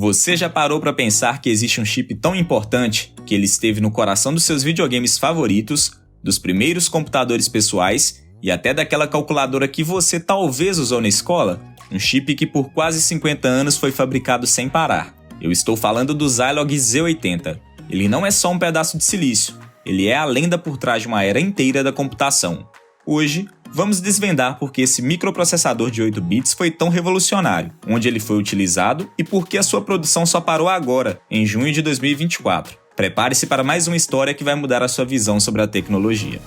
Você já parou para pensar que existe um chip tão importante que ele esteve no coração dos seus videogames favoritos, dos primeiros computadores pessoais e até daquela calculadora que você talvez usou na escola? Um chip que por quase 50 anos foi fabricado sem parar. Eu estou falando do Zilog Z80. Ele não é só um pedaço de silício, ele é a lenda por trás de uma era inteira da computação. Hoje, vamos desvendar por que esse microprocessador de 8 bits foi tão revolucionário, onde ele foi utilizado e por que a sua produção só parou agora, em junho de 2024. Prepare-se para mais uma história que vai mudar a sua visão sobre a tecnologia.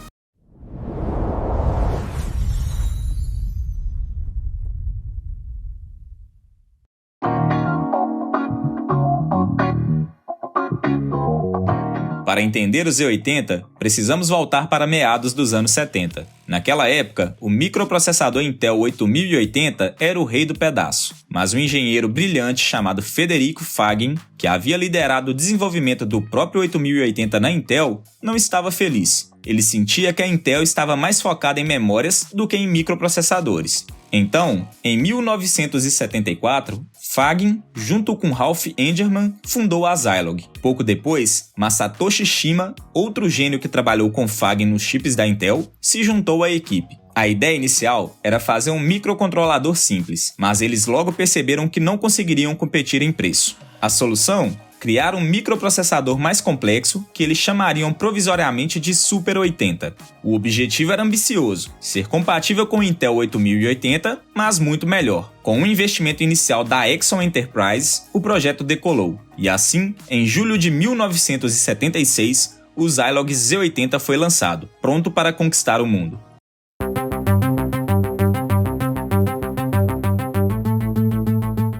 Para entender o Z80, precisamos voltar para meados dos anos 70. Naquela época, o microprocessador Intel 8080 era o rei do pedaço, mas um engenheiro brilhante chamado Federico Faggin, que havia liderado o desenvolvimento do próprio 8080 na Intel, não estava feliz. Ele sentia que a Intel estava mais focada em memórias do que em microprocessadores. Então, em 1974, Faggin, junto com Ralph Engerman, fundou a Zilog. Pouco depois, Masatoshi Shima, outro gênio que trabalhou com Faggin nos chips da Intel, se juntou à equipe. A ideia inicial era fazer um microcontrolador simples, mas eles logo perceberam que não conseguiriam competir em preço. A solução? Criar um microprocessador mais complexo que eles chamariam provisoriamente de Super 80. O objetivo era ambicioso, ser compatível com o Intel 8080, mas muito melhor. Com um investimento inicial da Exxon Enterprise, o projeto decolou. E assim, em julho de 1976, o Zilog Z80 foi lançado, pronto para conquistar o mundo.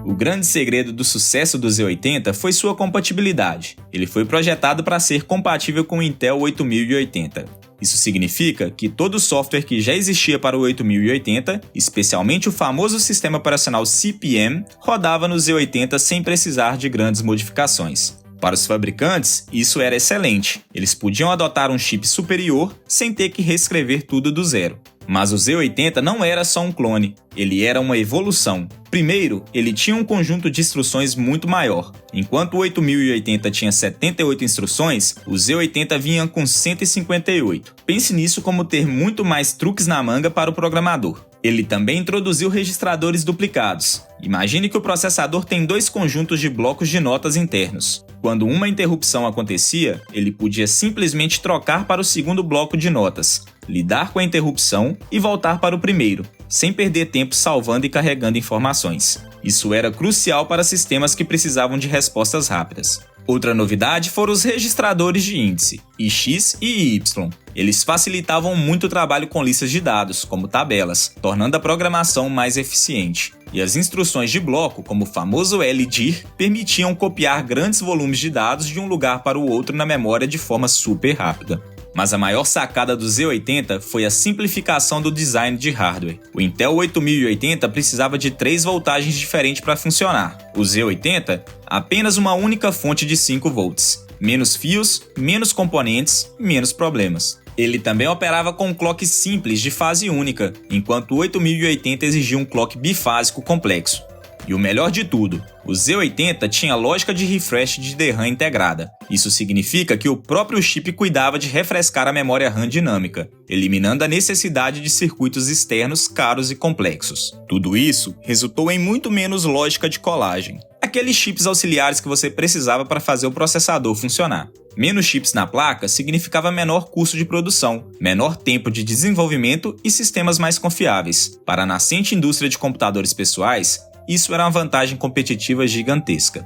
O grande segredo do sucesso do Z80 foi sua compatibilidade. Ele foi projetado para ser compatível com o Intel 8080. Isso significa que todo o software que já existia para o 8080, especialmente o famoso sistema operacional CP/M, rodava no Z80 sem precisar de grandes modificações. Para os fabricantes, isso era excelente. Eles podiam adotar um chip superior sem ter que reescrever tudo do zero. Mas o Z80 não era só um clone, ele era uma evolução. Primeiro, ele tinha um conjunto de instruções muito maior. Enquanto o 8080 tinha 78 instruções, o Z80 vinha com 158. Pense nisso como ter muito mais truques na manga para o programador. Ele também introduziu registradores duplicados. Imagine que o processador tem dois conjuntos de blocos de notas internos. Quando uma interrupção acontecia, ele podia simplesmente trocar para o segundo bloco de notas, lidar com a interrupção e voltar para o primeiro, sem perder tempo salvando e carregando informações. Isso era crucial para sistemas que precisavam de respostas rápidas. Outra novidade foram os registradores de índice, IX e Y. Eles facilitavam muito o trabalho com listas de dados, como tabelas, tornando a programação mais eficiente. E as instruções de bloco, como o famoso LDIR, permitiam copiar grandes volumes de dados de um lugar para o outro na memória de forma super rápida. Mas a maior sacada do Z80 foi a simplificação do design de hardware. O Intel 8080 precisava de 3 voltagens diferentes para funcionar. O Z80, apenas uma única fonte de 5 volts. Menos fios, menos componentes, menos problemas. Ele também operava com um clock simples de fase única, enquanto o 8080 exigia um clock bifásico complexo. E o melhor de tudo, o Z80 tinha lógica de refresh de DRAM integrada. Isso significa que o próprio chip cuidava de refrescar a memória RAM dinâmica, eliminando a necessidade de circuitos externos caros e complexos. Tudo isso resultou em muito menos lógica de colagem, aqueles chips auxiliares que você precisava para fazer o processador funcionar. Menos chips na placa significava menor custo de produção, menor tempo de desenvolvimento e sistemas mais confiáveis. Para a nascente indústria de computadores pessoais, isso era uma vantagem competitiva gigantesca.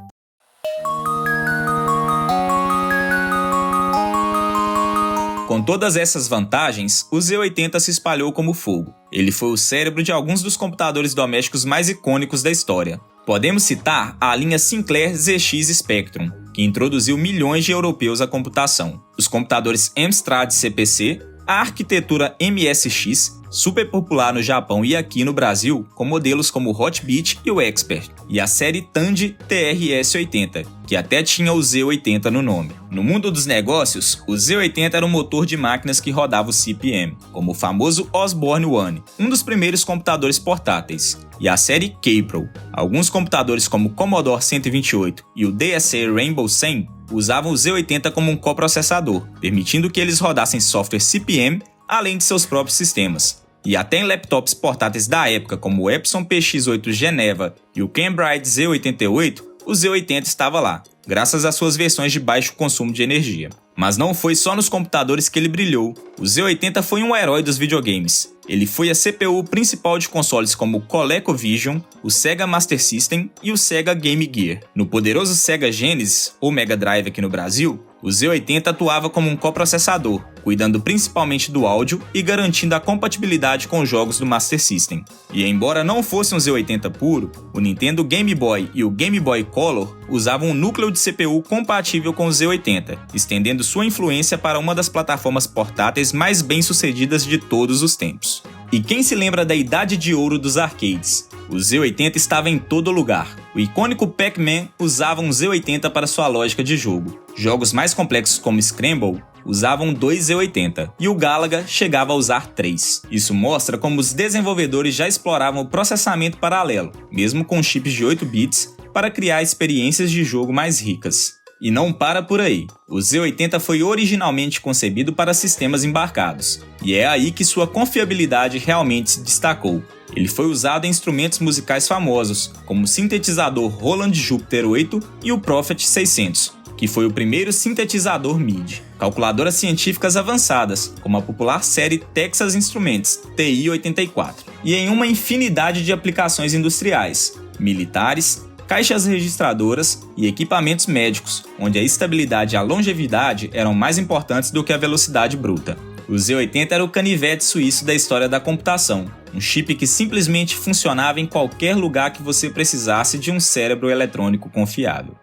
Com todas essas vantagens, o Z80 se espalhou como fogo. Ele foi o cérebro de alguns dos computadores domésticos mais icônicos da história. Podemos citar a linha Sinclair ZX Spectrum, que introduziu milhões de europeus à computação. Os computadores Amstrad CPC, a arquitetura MSX super popular no Japão e aqui no Brasil, com modelos como o Hot Beat e o Expert, e a série Tandy TRS-80, que até tinha o Z80 no nome. No mundo dos negócios, o Z80 era um motor de máquinas que rodava o CP/M, como o famoso Osborne One, um dos primeiros computadores portáteis, e a série K-Pro. Alguns computadores como o Commodore 128 e o DSA Rainbow 100 usavam o Z80 como um coprocessador, permitindo que eles rodassem software CP/M além de seus próprios sistemas. E até em laptops portáteis da época como o Epson PX8 Geneva e o Cambridge Z88, o Z80 estava lá, graças às suas versões de baixo consumo de energia. Mas não foi só nos computadores que ele brilhou. O Z80 foi um herói dos videogames. Ele foi a CPU principal de consoles como o ColecoVision, o Sega Master System e o Sega Game Gear. No poderoso Sega Genesis, ou Mega Drive aqui no Brasil, o Z80 atuava como um coprocessador, cuidando principalmente do áudio e garantindo a compatibilidade com os jogos do Master System. E embora não fosse um Z80 puro, o Nintendo Game Boy e o Game Boy Color usavam um núcleo de CPU compatível com o Z80, estendendo sua influência para uma das plataformas portáteis mais bem-sucedidas de todos os tempos. E quem se lembra da idade de ouro dos arcades? O Z80 estava em todo lugar. O icônico Pac-Man usava um Z80 para sua lógica de jogo. Jogos mais complexos como Scramble usavam 2 Z80 e o Galaga chegava a usar 3. Isso mostra como os desenvolvedores já exploravam o processamento paralelo, mesmo com chips de 8 bits, para criar experiências de jogo mais ricas. E não para por aí. O Z80 foi originalmente concebido para sistemas embarcados, e é aí que sua confiabilidade realmente se destacou. Ele foi usado em instrumentos musicais famosos, como o sintetizador Roland Jupiter 8 e o Prophet 600, que foi o primeiro sintetizador MIDI. Calculadoras científicas avançadas, como a popular série Texas Instruments, TI-84, e em uma infinidade de aplicações industriais, militares, caixas registradoras e equipamentos médicos, onde a estabilidade e a longevidade eram mais importantes do que a velocidade bruta. O Z80 era o canivete suíço da história da computação, um chip que simplesmente funcionava em qualquer lugar que você precisasse de um cérebro eletrônico confiável.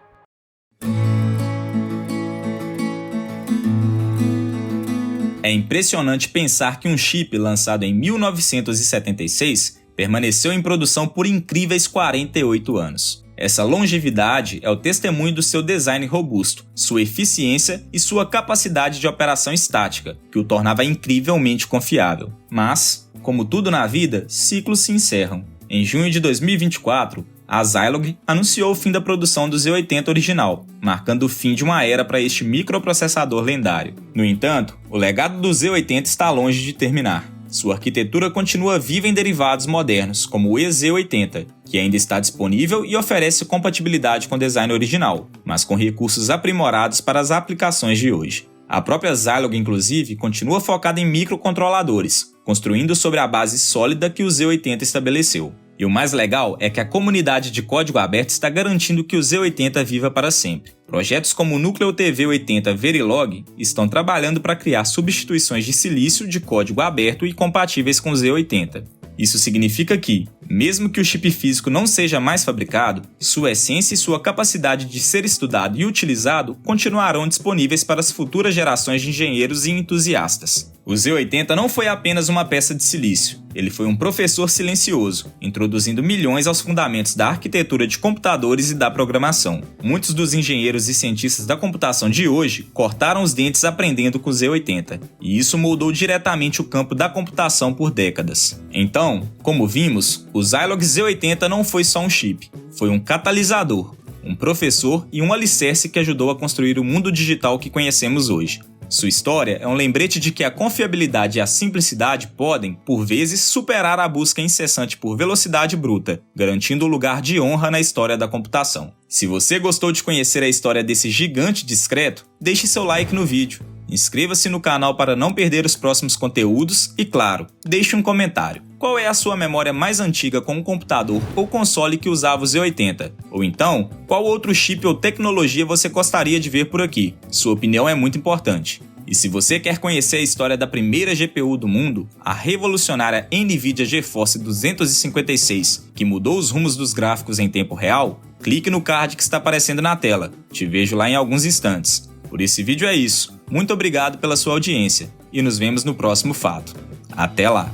É impressionante pensar que um chip lançado em 1976 permaneceu em produção por incríveis 48 anos. Essa longevidade é o testemunho do seu design robusto, sua eficiência e sua capacidade de operação estática, que o tornava incrivelmente confiável. Mas, como tudo na vida, ciclos se encerram. Em junho de 2024, a Zilog anunciou o fim da produção do Z80 original, marcando o fim de uma era para este microprocessador lendário. No entanto, o legado do Z80 está longe de terminar. Sua arquitetura continua viva em derivados modernos, como o EZ80, que ainda está disponível e oferece compatibilidade com o design original, mas com recursos aprimorados para as aplicações de hoje. A própria Zilog, inclusive, continua focada em microcontroladores, construindo sobre a base sólida que o Z80 estabeleceu. E o mais legal é que a comunidade de código aberto está garantindo que o Z80 viva para sempre. Projetos como o Núcleo TV80 Verilog estão trabalhando para criar substituições de silício de código aberto e compatíveis com o Z80. Isso significa que, mesmo que o chip físico não seja mais fabricado, sua essência e sua capacidade de ser estudado e utilizado continuarão disponíveis para as futuras gerações de engenheiros e entusiastas. O Z80 não foi apenas uma peça de silício, ele foi um professor silencioso, introduzindo milhões aos fundamentos da arquitetura de computadores e da programação. Muitos dos engenheiros e cientistas da computação de hoje cortaram os dentes aprendendo com o Z80, e isso moldou diretamente o campo da computação por décadas. Então, como vimos, o Zilog Z80 não foi só um chip, foi um catalisador, um professor e um alicerce que ajudou a construir o mundo digital que conhecemos hoje. Sua história é um lembrete de que a confiabilidade e a simplicidade podem, por vezes, superar a busca incessante por velocidade bruta, garantindo o lugar de honra na história da computação. Se você gostou de conhecer a história desse gigante discreto, deixe seu like no vídeo, inscreva-se no canal para não perder os próximos conteúdos e, claro, deixe um comentário. Qual é a sua memória mais antiga com um computador ou console que usava o Z80? Ou então, qual outro chip ou tecnologia você gostaria de ver por aqui? Sua opinião é muito importante. E se você quer conhecer a história da primeira GPU do mundo, a revolucionária NVIDIA GeForce 256, que mudou os rumos dos gráficos em tempo real, clique no card que está aparecendo na tela. Te vejo lá em alguns instantes. Por esse vídeo é isso. Muito obrigado pela sua audiência e nos vemos no próximo fato. Até lá!